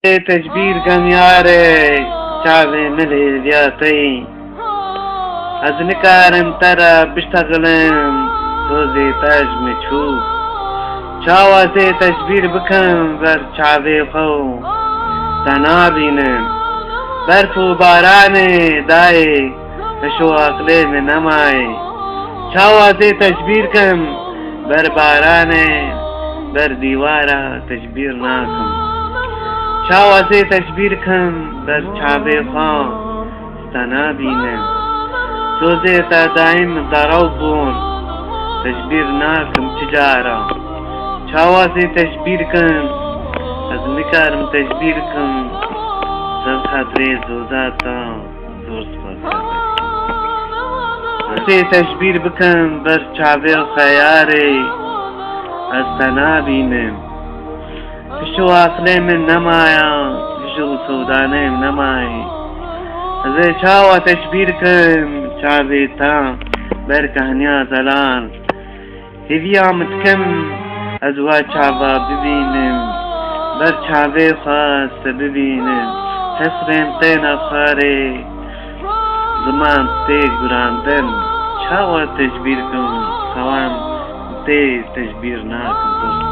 تجبیر کم یاره چاوی ملی دیاتی از نکارم ترا بشتغلم روزی تاج مچو چاوازی تجبیر بکم بر چاوی خو تنابینم برف و باران دای اشو عقلی من نمای چاوازی تجبیر کم بر باران بر دیوارا تجبیر ناکم چاوازی تجبیر کم بر چاوی خو تنابینم روزی تا دایم دارو بون تجبیر ناکم چجارا چاوازی تجبیر کم از نکارم تجبیر کم سر خاطری زوداتا زور سپاس سی تجبیر بکم بر چاوی خیاری از تنابینم پشو عقلی من نمایا پشو سودانیم نمایی از چاوا تجبیر کم چاوی تا بر کهنیا زلال هیویا متکم از وا چاوا ببینم بر چاوی خواست ببینم حسرم تین خاری زمان تی گراندن چاوا تجبیر کم خوام تی تجبیر ناکم